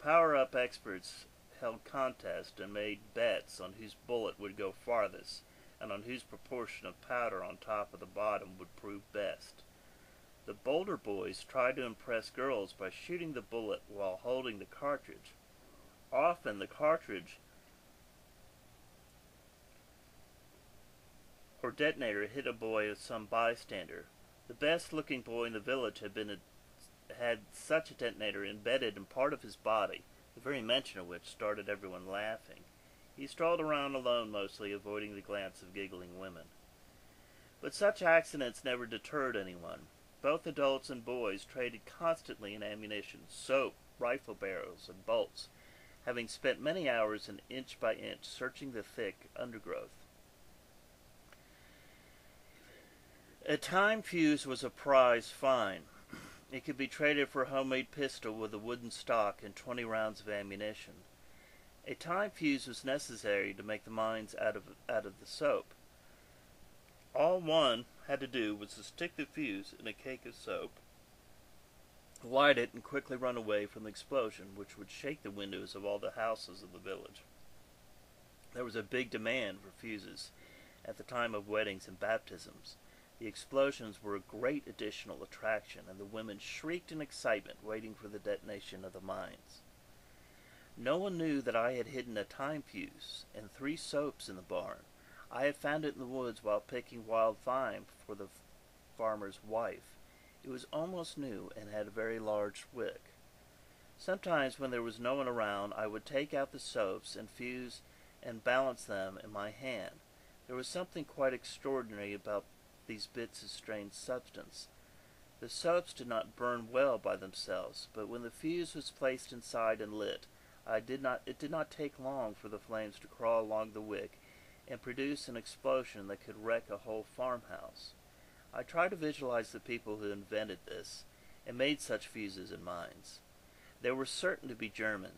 Power-up experts held contests and made bets on whose bullet would go farthest and on whose proportion of powder on top of the bottom would prove best. The bolder boys tried to impress girls by shooting the bullet while holding the cartridge. Often the cartridge or detonator hit a boy or some bystander. The best-looking boy in the village had such a detonator embedded in part of his body, the very mention of which started everyone laughing. He strolled around alone mostly, avoiding the glance of giggling women. But such accidents never deterred anyone. Both adults and boys traded constantly in ammunition, soap, rifle barrels, and bolts, having spent many hours and inch by inch searching the thick undergrowth. A time fuse was a prize find. It could be traded for a homemade pistol with a wooden stock and 20 rounds of ammunition. A time fuse was necessary to make the mines out of the soap. All one had to do was to stick the fuse in a cake of soap, light it, and quickly run away from the explosion, which would shake the windows of all the houses of the village. There was a big demand for fuses at the time of weddings and baptisms. The explosions were a great additional attraction, and the women shrieked in excitement, waiting for the detonation of the mines. No one knew that I had hidden a time fuse and 3 soaps in the barn. I had found it in the woods while picking wild thyme for the farmer's wife. It was almost new and had a very large wick. Sometimes when there was no one around, I would take out the soaps and fuse and balance them in my hand. There was something quite extraordinary about these bits of strange substance. The soaps did not burn well by themselves, but when the fuse was placed inside and lit, it did not take long for the flames to crawl along the wick and produce an explosion that could wreck a whole farmhouse. I tried to visualize the people who invented this and made such fuses in mines. They were certain to be German.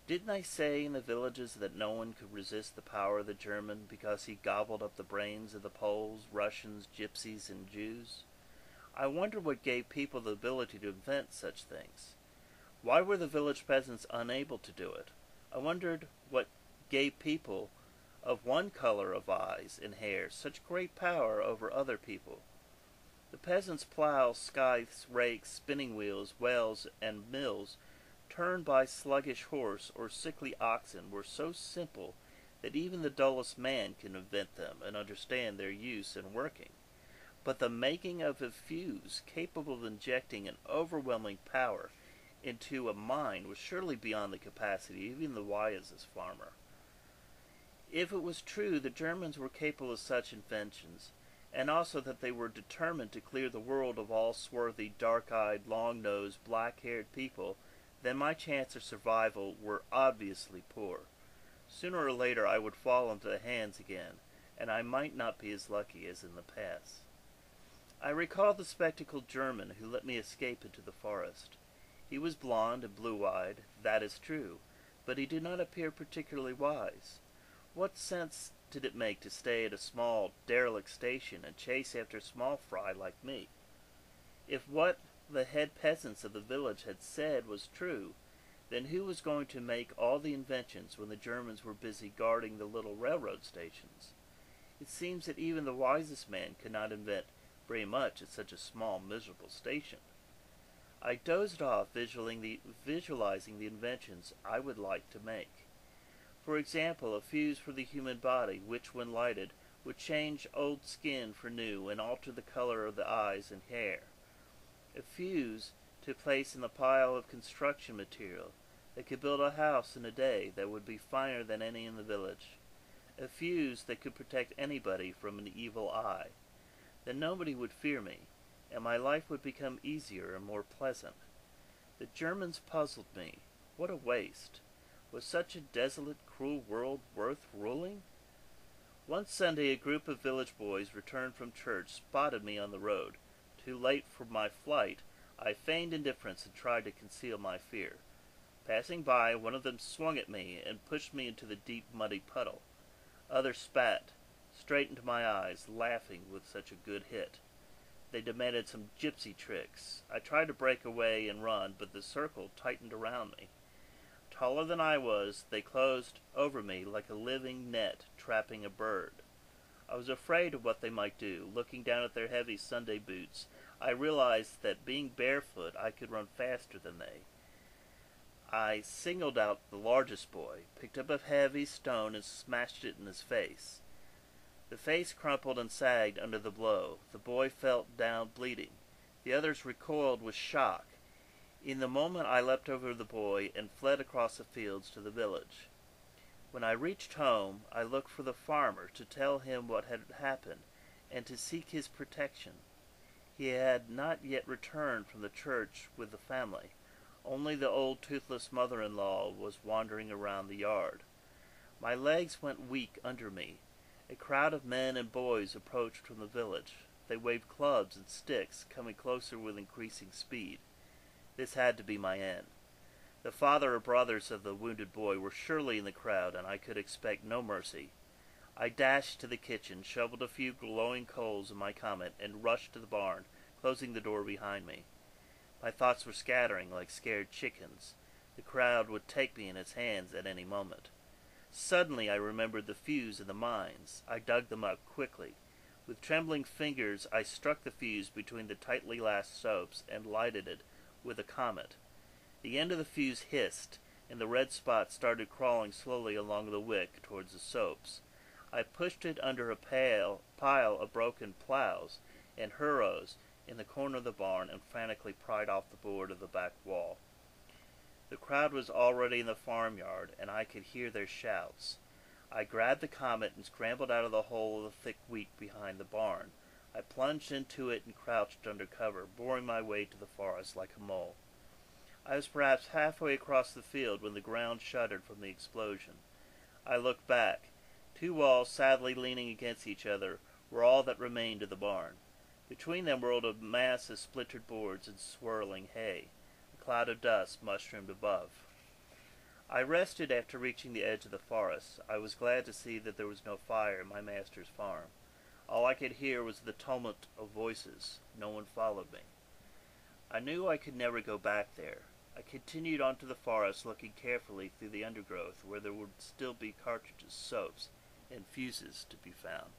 Didn't they say in the villages that no one could resist the power of the German because he gobbled up the brains of the Poles, Russians, Gypsies, and Jews? I wondered what gave people the ability to invent such things. Why were the village peasants unable to do it? I wondered what gave people of one color of eyes and hair such great power over other people. The peasants' plows, scythes, rakes, spinning wheels, wells, and mills turned by sluggish horse or sickly oxen were so simple that even the dullest man can invent them and understand their use and working. But the making of a fuse capable of injecting an overwhelming power into a mine was surely beyond the capacity of even the wisest farmer. If it was true the Germans were capable of such inventions, and also that they were determined to clear the world of all swarthy, dark-eyed, long-nosed, black-haired people, then my chances of survival were obviously poor. Sooner or later I would fall into their hands again, and I might not be as lucky as in the past. I recall the spectacled German who let me escape into the forest. He was blond and blue-eyed, that is true, but he did not appear particularly wise. What sense did it make to stay at a small, derelict station and chase after small fry like me? If what the head peasants of the village had said was true, then who was going to make all the inventions when the Germans were busy guarding the little railroad stations? It seems that even the wisest man could not invent very much at such a small, miserable station. I dozed off visualizing the inventions I would like to make. For example, a fuse for the human body, which, when lighted, would change old skin for new and alter the color of the eyes and hair. A fuse to place in the pile of construction material that could build a house in a day that would be finer than any in the village. A fuse that could protect anybody from an evil eye. Then nobody would fear me, and my life would become easier and more pleasant. The Germans puzzled me. What a waste! Was such a desolate, cruel world worth ruling? One Sunday a group of village boys returned from church spotted me on the road. Too late for my flight, I feigned indifference and tried to conceal my fear. Passing by, one of them swung at me and pushed me into the deep, muddy puddle. Others spat straight into my eyes, laughing with such a good hit. They demanded some gypsy tricks. I tried to break away and run, but the circle tightened around me. Taller than I was, they closed over me like a living net trapping a bird. I was afraid of what they might do. Looking down at their heavy Sunday boots, I realized that being barefoot, I could run faster than they. I singled out the largest boy, picked up a heavy stone, and smashed it in his face. The face crumpled and sagged under the blow. The boy fell down bleeding. The others recoiled with shock. In the moment I leapt over the boy and fled across the fields to the village. When I reached home, I looked for the farmer to tell him what had happened and to seek his protection. He had not yet returned from the church with the family. Only the old toothless mother-in-law was wandering around the yard. My legs went weak under me. A crowd of men and boys approached from the village. They waved clubs and sticks, coming closer with increasing speed. This had to be my end. The father or brothers of the wounded boy were surely in the crowd, and I could expect no mercy. I dashed to the kitchen, shoveled a few glowing coals in my comet, and rushed to the barn, closing the door behind me. My thoughts were scattering like scared chickens. The crowd would take me in its hands at any moment. Suddenly I remembered the fuse in the mines. I dug them up quickly. With trembling fingers I struck the fuse between the tightly lashed soaps and lighted it with a comet. The end of the fuse hissed, and the red spot started crawling slowly along the wick towards the soaps. I pushed it under a pile of broken plows and harrows in the corner of the barn and frantically pried off the board of the back wall. The crowd was already in the farmyard, and I could hear their shouts. I grabbed the comet and scrambled out of the hole of the thick wheat behind the barn. I plunged into it and crouched under cover, boring my way to the forest like a mole. I was perhaps halfway across the field when the ground shuddered from the explosion. I looked back. Two walls, sadly leaning against each other, were all that remained of the barn. Between them rolled a mass of splintered boards and swirling hay. A cloud of dust mushroomed above. I rested after reaching the edge of the forest. I was glad to see that there was no fire in my master's farm. All I could hear was the tumult of voices. No one followed me. I knew I could never go back there. I continued on to the forest, looking carefully through the undergrowth where there would still be cartridges, soaps, and fuses to be found.